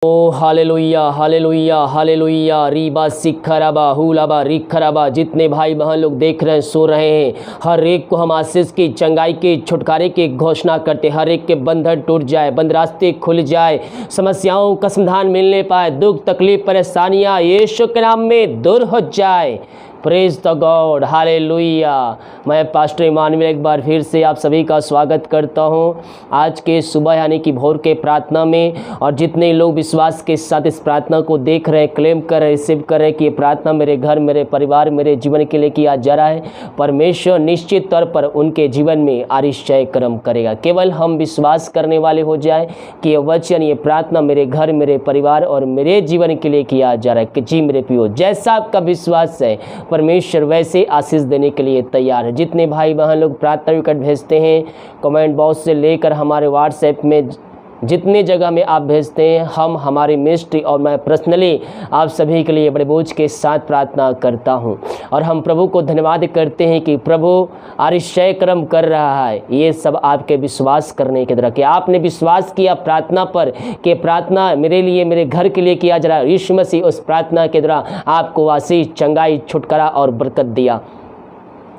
ओ hallelujah hallelujah hallelujah Reeba सिखराबा हुलाबा रिखराबा। जितने भाई बहन लोग देख रहे हैं, सो रहे हैं, हर एक को हम आशीष की, चंगाई के, छुटकारे की घोषणा करते। हर एक के बंधन टूट जाए, बंद रास्ते खुल जाए, समस्याओं का समाधान मिलने पाए, दुख तकलीफ परेशानियां यीशु के नाम में दूर हो जाए। Praise the God, hallelujah. मैं पास्टर इमानुएल एक बार फिर से आप सभी का स्वागत करता हूं आज के सुबह यानी कि भोर के प्रार्थना में। और जितने लोग विश्वास के साथ इस प्रार्थना को देख रहे हैं, क्लेम कर रहे, रिसीव कर रहे हैं कि ये प्रार्थना मेरे घर, मेरे परिवार, मेरे जीवन के लिए किया जा रहा है, परमेश्वर निश्चित तौर पर उनके जीवन में आश्चर्य कर्म करेगा। केवल हम विश्वास करने वाले हो जाए कि ये वचन, ये प्रार्थना मेरे घर, मेरे परिवार और मेरे जीवन के लिए किया जा रहा है। कि जी मेरे प्रियो, जैसा आपका विश्वास है परमेश्वर वैसे आशीष देने के लिए तैयार है। जितने भाई बहन लोग प्रार्थना रिक्वेस्ट भेजते हैं, कमेंट बॉक्स से लेकर हमारे व्हाट्सएप में जितने जगह में आप भेजते हैं, हम हमारी मिनिस्ट्री और मैं पर्सनली आप सभी के लिए बड़े बोझ के साथ प्रार्थना करता हूं। और हम प्रभु को धन्यवाद करते हैं कि प्रभु आश्चर्य कर्म कर रहा है। ये सब आपके विश्वास करने के द्वारा कि आपने विश्वास किया प्रार्थना पर कि प्रार्थना मेरे लिए, मेरे घर के लिए किया जा रहा है। यीशु मसीह उस प्रार्थना के द्वारा आपको आशीष, चंगाई, छुटकारा और बरकत दिया।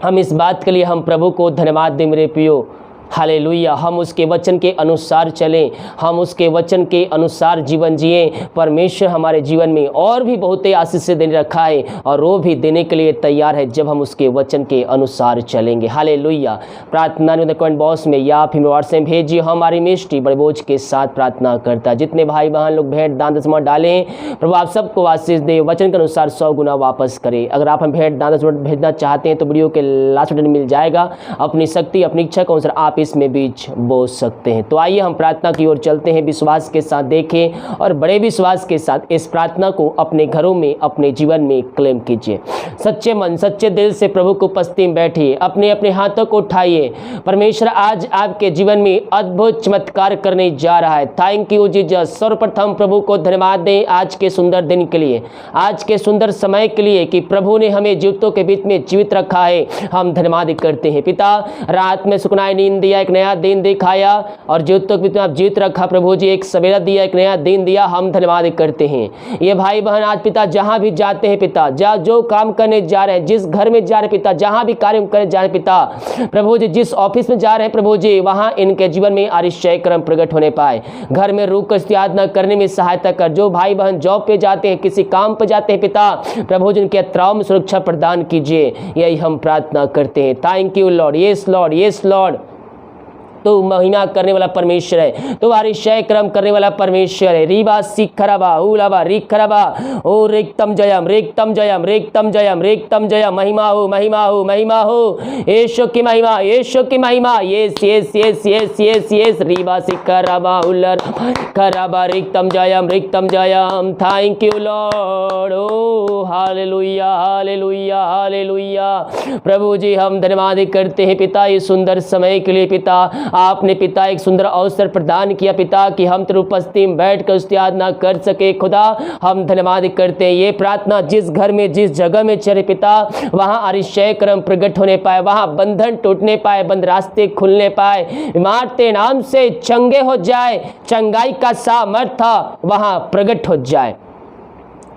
हम इस बात के लिए हम प्रभु को धन्यवाद दें मेरे प्रियो। हालेलुया। हम उसके वचन के अनुसार चलें, हम उसके वचन के अनुसार जीवन जिएं। परमेश्वर हमारे जीवन में और भी बहुत आशीष देने रखा है और वो भी देने के लिए तैयार है जब हम उसके वचन के अनुसार चलेंगे। हालेलुया। प्रार्थना कमेंट बॉक्स में या फिर व्हाट्सएप भेजिए। हमारी मिनिस्ट्री बड़े बोझ के साथ प्रार्थना करता है। जितने भाई बहन लोग भेंट दान दशमलव डालें, प्रभु आप सबको आशीष दे, वचन के अनुसार 100 गुना वापस करें। अगर आप हम भेंट दान दशमलव भेजना चाहते हैं तो वीडियो के लास्ट बटन मिल जाएगा। अपनी शक्ति, अपनी इच्छा के अनुसार आप इसमें बीज बो सकते हैं। तो आइए हम प्रार्थना की ओर चलते हैं। विश्वास के साथ देखें और बड़े विश्वास के साथ इस प्रार्थना को अपने घरों में, अपने जीवन में क्लेम कीजिए। सच्चे मन, सच्चे दिल से प्रभु को उपस्थिति में बैठिए, अपने अपने हाथों को उठाइए। परमेश्वर आज आपके जीवन में अद्भुत चमत्कार करने जा रहा है। Thank you Jesus. सर्वप्रथम प्रभु को धन्यवाद दें आज के सुंदर दिन के लिए, आज के सुंदर समय के लिए कि प्रभु ने हमें जीवितों के बीच में जीवित रखा है। हम धन्यवाद करते हैं। पिता, रात में सुकनाई नींद दिया, एक नया दिन दिखाया और जीवितों के बीच में आप जीवित रखा। प्रभु जी एक सवेरा दिया, एक नया दिन दिया। हम धन्यवाद करते हैं। ये भाई बहन आज पिता जहां भी जाते हैं, पिता जो काम करने जा रहे हैं, जिस घर में जा रहे हैं पिता, जहां भी कार्य करने जा रहे हैं पिता, प्रभु जी जिस ऑफिस में जा रहे हैं प्रभु जी, वहां इनके जीवन में आश्चर्य कर्म प्रकट होने पाए। घर में रुक कर यातना करने में सहायता कर। जो भाई बहन जॉब पे जाते हैं, किसी काम पे जाते हैं पिता, प्रभु जी उनके यात्राओं में सुरक्षा प्रदान कीजिए। यही हम प्रार्थना करते हैं। Thank you Lord. Yes Lord, yes Lord. तो महिमा करने वाला परमेश्वर है, तो आश्चर्य कर्म करने वाला परमेश्वर है। रीबा सिखराबा हुलाबा रिखराबा ओ रेक्तम जयम, रेक्तम जयम, रेक्तम जयम, रेक्तम जयम। महिमा हो, महिमा हो, महिमा हो। यीशु की महिमा, यीशु की महिमा। Yes yes yes yes yes yes. रीबा सिखराबा हुलर खराबा रेक्तम जयम, रेक्तम जयम। Thank you lord. O hallelujah, hallelujah, hallelujah. प्रभु जी हम धन्यवाद करते हैं पिता इस सुंदर समय के लिए। पिता आपने पिता एक सुंदर अवसर प्रदान किया पिता कि हम तेरी उपस्थिति में बैठ कर उसकी आराधना कर सके। खुदा हम धन्यवाद करते हैं। ये प्रार्थना जिस घर में, जिस जगह में चले पिता, वहां आश्चर्य कर्म प्रकट होने पाए, वहां बंधन टूटने पाए, बंद रास्ते खुलने पाए, बीमार तेरे नाम से चंगे हो जाए, चंगाई का सामर्थ्य वहां प्रकट हो जाए।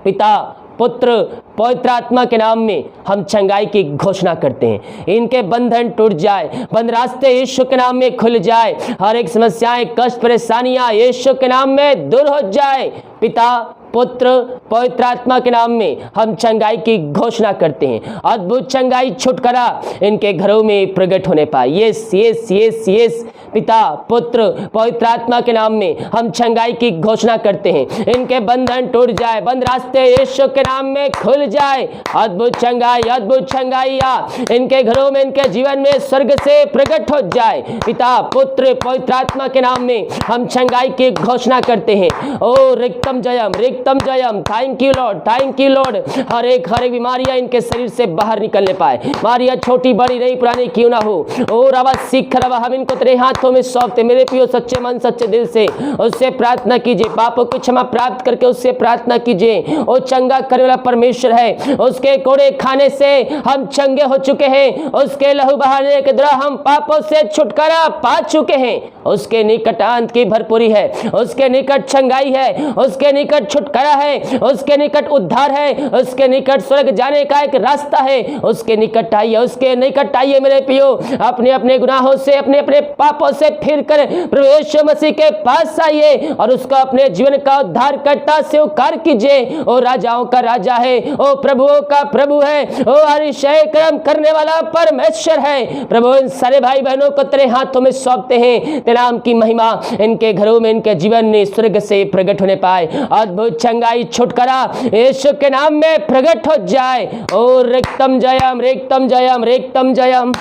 पिता, पुत्र, पवित्र आत्मा के नाम में हम चंगाई की घोषणा करते हैं। इनके बंधन टूट जाए, बंद रास्ते यीशु के नाम में खुल जाए, हर एक समस्याएं, कष्ट, परेशानियां यीशु के नाम में दूर हो जाए। पिता, पुत्र, पवित्र आत्मा के नाम में हम चंगाई की घोषणा करते हैं। अद्भुत चंगाई, छुटकारा इनके घरों में प्रकट होने पाए। Yes yes yes yes. पिता, पुत्र, पवित्र आत्मा के नाम में हम चंगाई की घोषणा करते हैं। इनके बंधन टूट जाए, बंद रास्ते यीशु के नाम में खुल जाए। अद्भुत चंगाई, अद्भुत चंगाइया इनके घरों में, इनके जीवन में स्वर्ग से प्रकट हो जाए। पिता, पुत्र, पवित्र आत्मा के नाम में हम चंगाई की घोषणा करते हैं। ओ रिक्तम जयम, रिक्तम जयम। Thank you lord, thank you lord. हर एक बीमारियां इनके शरीर से बाहर निकलने पाए, बीमारियां छोटी बड़ी नई पुरानी क्यों ना हो। और अब सीख रवा हम इनको तेरे हाथों में सौंपते। मेरे प्रियो सच्चे मन सच्चे दिल से उससे प्रार्थना कीजिए, पापों की क्षमा प्राप्त करके उससे प्रार्थना कीजिए। वो चंगा करने वाला परमेश्वर है। उसके कोड़े खाने से हम चंगे हो चुके हैं, उसके लहू बहाने के द्वारा हम पापों से छुटकारा पा चुके हैं। उसके निकट अंत की भरपूरी है, उसके निकट चंगाई है, उसके निकट छुटकारा है, उसके निकट उद्धार है, उसके निकट स्वर्ग जाने का एक रास्ता है। उसके निकट आइए, उसके निकट आइए मेरे प्रियो। अपने अपने गुनाहों से, अपने अपने पापों से फिर कर प्रभु यीशु मसीह के पास आइए और उसको अपने जीवन का उद्धारकर्ता स्वीकार कीजिए। ओ राजाओं का राजा है, ओ प्रभुओं का प्रभु है, ओ अतिशय कर्म करने वाला परमेश्वर है। प्रभु इन सारे भाई बहनों को तेरे हाथों में सौंपते हैं। तेरे नाम की महिमा इनके घरों में, इनके जीवन में स्वर्ग से प्रकट होने पाए। अद्भुत चंगाई छुटकारा यीशु के नाम में प्रकट हो जाए। ओ रिक्तम जयम, रिक्तम जयम, रिक्तम जयम।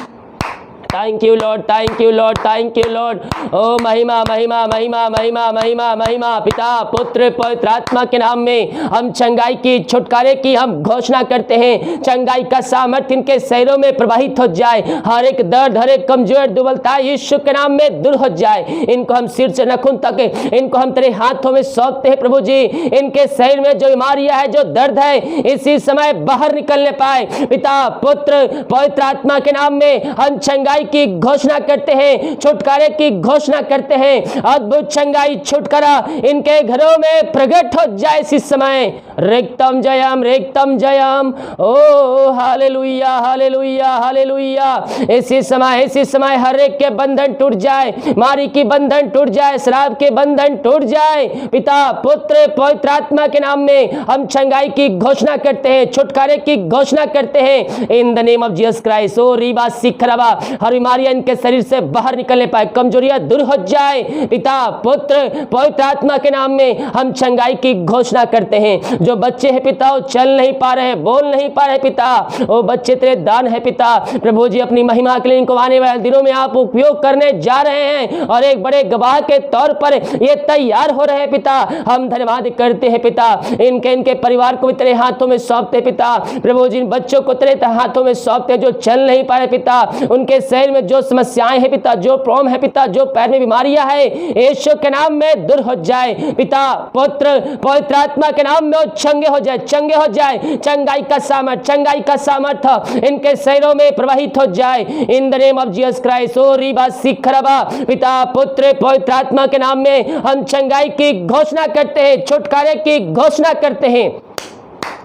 Thank you lord, thank you lord, thank you lord. ओ महिमा महिमा महिमा महिमा महिमा महिमा पिता पुत्र पवित्र आत्मा के नाम में हम चंगाई की छुटकारे की हम घोषणा करते हैं। चंगाई का सामर्थ्य इनके शरीरों में प्रवाहित हो जाए। हर एक दर्द, हर एक कमजोर दुर्बलता यीशु के नाम में दूर हो जाए। इनको हम सिर से नाखून तक इनको हम तेरे हाथों में सौंपते हैं प्रभु जी। इनके शरीर में जो बीमारियां है, जो दर्द है, इसी समय बाहर निकलने पाए। पिता पुत्र पवित्र आत्मा के नाम में हम चंगाई की घोषणा करते हैं, छुटकारे की घोषणा करते हैं। अद्भुत चंगाई छुटकारा इनके घरों में प्रकट हो जाए इस समय। रिक्तम जयम, रिक्तम जयम। ओ हालेलुया, हालेलुया, हालेलुया। इसी समय हर एक के बंधन टूट जाए, मारी की बंधन टूट जाए, शराब के बंधन टूट जाए। पिता पुत्र पवित्र आत्मा के नाम में हम चंगाई की घोषणा करते हैं, छुटकारे की घोषणा करते हैं in the name of Jesus Christ. ओ रीबा सिखरवा, हर बीमारियां इनके शरीर से बाहर निकलने पाए, कमजोरियां दूर हो जाए। पिता पुत्र पवित्र आत्मा के नाम में हम चंगाई की घोषणा करते हैं। जो बच्चे हैं पिता वो चल नहीं पा रहे हैं, बोल नहीं पा रहे पिता, वो बच्चे तेरे दान है पिता। प्रभु जी अपनी महिमा के लिए इनको आने वाले दिनों में आप उपयोग करने जा रहे हैं और एक बड़े गवाह के तौर पर ये तैयार हो रहे हैं पिता। हम धन्यवाद करते हैं पिता। इनके परिवार को भी तेरे हाथों में सौंपते पिता। प्रभु जी बच्चों को तेरे हाथों में सौंपते जो चल नहीं पा रहे पिता, उनके शरीर में जो समस्याएं हैं पिता, जो प्रॉब्लम है पिता, जो पैर में बीमारियां है, यीशु के नाम में दूर हो जाए। पिता पुत्र पवित्र आत्मा के नाम में चंगे हो जाए, चंगे हो जाए। चंगाई का सामर्थ्य इनके शरीरों में प्रवाहित हो जाए in the name of Jesus Christ. ओ रीबा सिखरबा, पिता पुत्र पवित्र आत्मा के नाम में हम चंगाई की घोषणा करते हैं, छुटकारे की घोषणा करते हैं।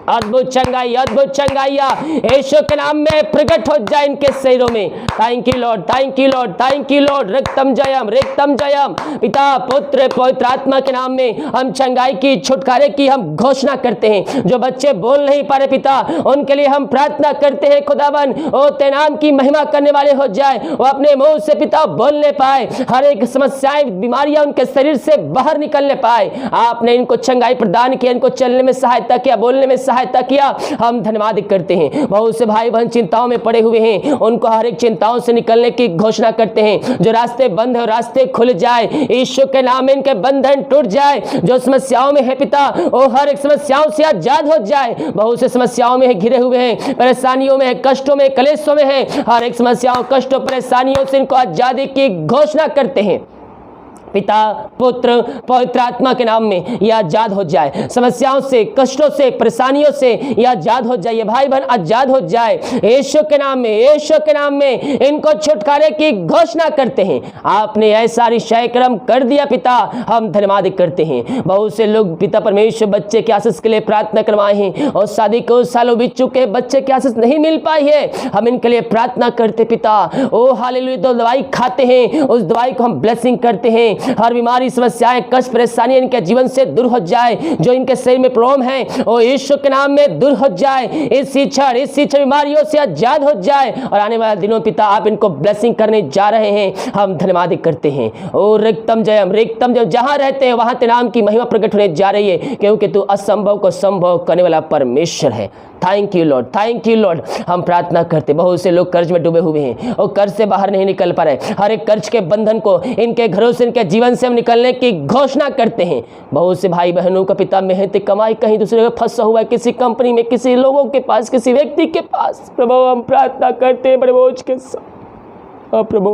अद्भुत चंगाई, अद्भुत चंगाइया यीशु के नाम में प्रकट हो जाए इनके शरीरों में। Thank you lord, thank you lord, thank you lord. रिक्तम जयम, रिक्तम जयम। पिता पुत्र पवित्र आत्मा के नाम में हम चंगाई की छुटकारे की हम घोषणा करते हैं। जो बच्चे बोल नहीं पा रहे पिता, उनके लिए हम प्रार्थना करते हैं खुदावन ओ तेरे नाम की महिमा करने वाले हो जाए, वो अपने मुंह से पिता बोलने पाए, हर एक समस्याएं बीमारियां उनके शरीर से बाहर निकलने पाए। आपने इनको चंगाई प्रदान किया, इनको चलने में सहायता किया, बोलने में सहायता किया। हम धन्यवाद करते हैं। बहुत से भाई बहन चिंताओं में पड़े हुए हैं, उनको हर एक चिंताओं से निकलने की घोषणा करते हैं। जो रास्ते बंद है रास्ते खुल जाए, यीशु के नाम में इनके बंधन टूट जाए। जो समस्याओं में है पिता, वो हर एक समस्याओं से आजाद हो जाए। बहुत से समस्याओं में घिरे हुए हैं, परेशानियों में, कष्टों में, कलेशों में है। हर एक समस्याओं, कष्टों, परेशानियों से इनको आजादी की घोषणा करते हैं। पिता पुत्र पवित्र आत्मा के नाम में यह आजाद हो जाए, समस्याओं से, कष्टों से, परेशानियों से यह आजाद हो जाए। भाई बहन आजाद हो जाए यीशु के नाम में, यीशु के नाम में इनको छुटकारे की घोषणा करते हैं। आपने ऐसा निश्चय कर्म कर दिया पिता, हम धन्यवाद करते हैं। बहुत से लोग पिता परमेश्वर बच्चे के आशीष के लिए प्रार्थना करवाए हैं और शादी को सालों बीत चुके, बच्चे की आशीष नहीं मिल पाई है। हम इनके लिए प्रार्थना करते पिता। ओ हालेलुया, तो दवाई खाते हैं, उस दवाई को हम ब्लेसिंग करते हैं। हर बीमारी, समस्याएं, कष्ट, परेशानी इनके जीवन से दूर हो जाए। जो इनके शरीर में प्रॉब्लम है वो यीशु के नाम में दूर हो जाए। इस क्षण बीमारियों से आजाद हो जाए और आने वाले दिनों पिता आप इनको ब्लेसिंग करने जा रहे हैं। हम धन्यवाद करते हैं। ओ रिक्तम जयम, रिक्तम जयम। जहां रहते हैं वहां तेरे नाम की महिमा प्रकट होने जा रही है, क्योंकि तू असंभव को संभव करने वाला परमेश्वर है। Thank you lord, thank you Lord. हम प्रार्थना करते, बहुत से लोग कर्ज में डूबे हुए हैं और कर्ज से बाहर नहीं निकल पा रहे। हर एक कर्ज के बंधन को इनके घरों से, इनके जीवन से हम निकलने की घोषणा करते हैं। बहुत से भाई बहनों का पिता मेहनत कमाई कहीं दूसरे में फंसा हुआ है, किसी कंपनी में, किसी लोगों के पास, किसी व्यक्ति के पास। प्रभु हम प्रार्थना करते हैं बड़े बोझ के साथ, प्रभु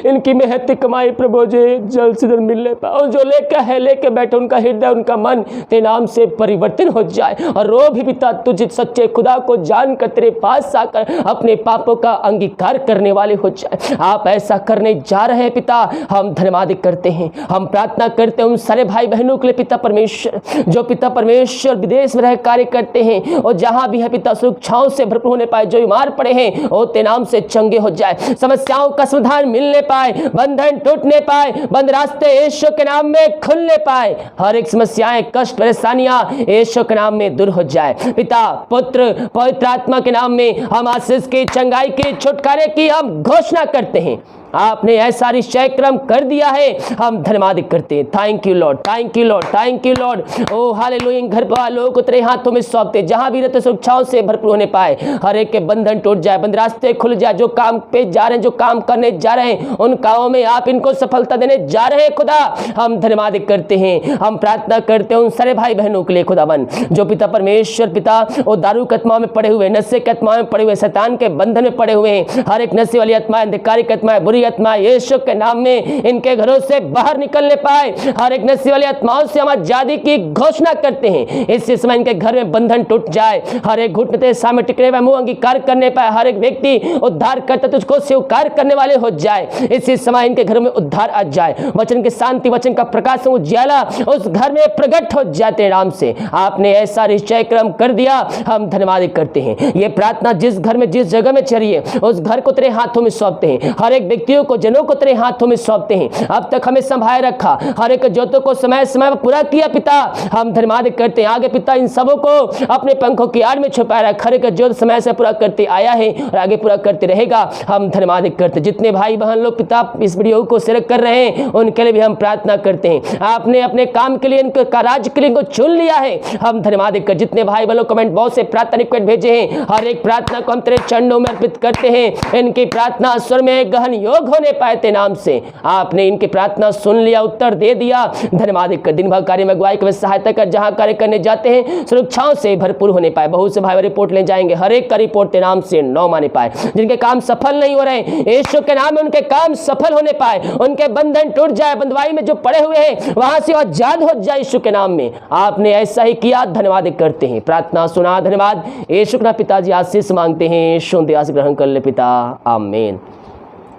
इनकी मेहनत कमाई प्रभु जो जल्द से जल्द मिलने पाए, और जो लेके बैठे उनका हृदय, उनका मन तेरे नाम से परिवर्तन हो जाए। और रो भी पिता तुझे सच्चे खुदा को जानकर तेरे पास आकर अपने पापों का अंगीकार करने वाले हो जाए। आप ऐसा करने जा रहे हैं पिता, हम धन्यवाद करते हैं। हम प्रार्थना करते हैं उन सारे भाई बहनों के लिए पिता परमेश्वर, जो पिता परमेश्वर विदेश में रह कार्य करते हैं और जहां भी है पिता सुरक्षाओं से भरपूर होने पाए। जो बीमार पड़े हैं वो तेरे नाम से चंगे हो जाए, समस्याओं का समाधान मिलने पाए, बंधन टूटने पाए, बंद रास्ते यीशु के नाम में खुलने पाए। हर एक समस्याएं, कष्ट, परेशानियां यीशु के नाम में दूर हो जाए। पिता पुत्र पवित्र आत्मा के नाम में हम आशीष की, चंगाई की, छुटकारे की हम घोषणा करते हैं। आपने ऐसा निश्चय क्रम कर दिया है, हम धन्यवाद करते हैं। Thank you lord, thank you lord, thank you lord. O hallelujah. घर पर लोग तेरे हाथों में सौंपते, जहां भी रहते सुरक्षाओं से भरपूर होने पाए, हर एक के बंधन टूट जाए, बंद रास्ते खुल जाए। जो काम पे जा रहे हैं, जो काम करने जा रहे हैं, उन कामों में आप इनको सफलता देने जा रहे हैं खुदा, हम धन्यवाद करते हैं। हम प्रार्थना करते हैं उन सारे भाई बहनों के लिए खुदावन, जो पिता परमेश्वर पिता वो दारू के आत्मा में पड़े हुए, नशे के आत्मा में पड़े हुए, शैतान के बंधन में पड़े हुए हैं। हर एक नशे वाली आत्मा, अंधकारी की आत्मा, बुरी आत्मा यीशु के नाम में इनके घरों से बाहर निकलने पाए। हर एक नशे वाली आत्माओं से हम आजादी की घोषणा करते हैं। इसी समय इनके घर में बंधन टूट जाए, हर एक घुटने तेरे सामने टिकने पाए, मुंह अंगीकार करने पाए। हर एक व्यक्ति उद्धार करता तुझको स्वीकार करने वाले हो जाए। इसी समय इनके घर में उद्धार आ जाए, वचन की शांति, वचन का प्रकाश, उज्याला उस घर में प्रकट हो जाते नाम से। आपने ऐसा निश्चय क्रम कर दिया, हम धन्यवाद करते हैं। ये प्रार्थना जिस घर में, जिस जगह में चली है, उस घर को तेरे हाथों में सौंपते हैं। हर एक व्यक्तियों को, जनों को तेरे हाथों में सौंपते हैं। अब तक हमें संभाले रखा, हर एक जोतों को समय समय पर पूरा किया पिता, हम धन्यवाद करते हैं। आगे पिता इन सबों को अपने पंखों की आड़ में छुपाया रखा, हर एक जोत समय से पूरा करते आया है और आगे पूरा करते रहेगा। हम धन्यवाद करते। जितने भाई बहन लोग पिता इस वीडियो को शेयर कर रहे हैं, उनके लिए भी हम प्रार्थना करते हैं। आपने अपने काम के लिए, इनके कार्य के लिए इनको चुन लिया है, हम धन्यवाद कर। जितने भाई बहन लोग कमेंट बॉक्स से प्रार्थना रिक्वेस्ट भेजे हैं, हर एक प्रार्थना को हम तेरे चरणों में अर्पित करते हैं। इनकी प्रार्थना स्वर में गहन योग होने पाए ते नाम से। आपने इनकी प्रार्थना सुन लिया, उत्तर दे दिया, धन्यवाद कर। दिन भर कार्य में अगुवाई कर, सहायता कर, जहां कार्य करने जाते हैं सुरक्षाओं से भरपूर होने पाए। बहुत से भाई रिपोर्ट ले जाएंगे, हर एक का रिपोर्ट तेरे नाम से नौ माने पाए। जिनके काम सफल नहीं हो रहे, यीशु के नाम में उनके काम सफल होने पाए, उनके बंधन टूट जाए, बंधुआई में जो पड़े हुए हैं वहां से आजाद हो जाए यीशु के नाम में। आपने ऐसा ही किया, धन्यवाद करते हैं। प्रार्थना सुना, धन्यवाद। यीशु के नाम पिताजी आशीष मांगते हैं, शुद्ध आशीष ग्रहण कर ले पिता, आमीन।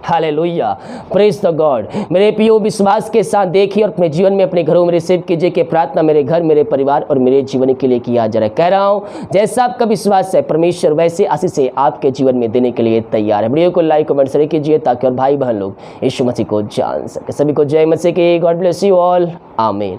Hallelujah, praise the God. मेरे प्रियो, विश्वास के साथ देखिए और अपने जीवन में, अपने घरों में रिसीव कीजिए कि प्रार्थना मेरे घर, मेरे परिवार और मेरे जीवन के लिए किया जा रहा है। कह रहा हूँ जैसा आपका विश्वास है, परमेश्वर वैसे आशीष आपके जीवन में देने के लिए तैयार है। वीडियो को लाइक कमेंट शेयर कीजिए ताकि और भाई बहन लोग यीशु मसीह को जान सके। सभी को जय मसीह की। गॉड ब्लेस यू ऑल, आमीन।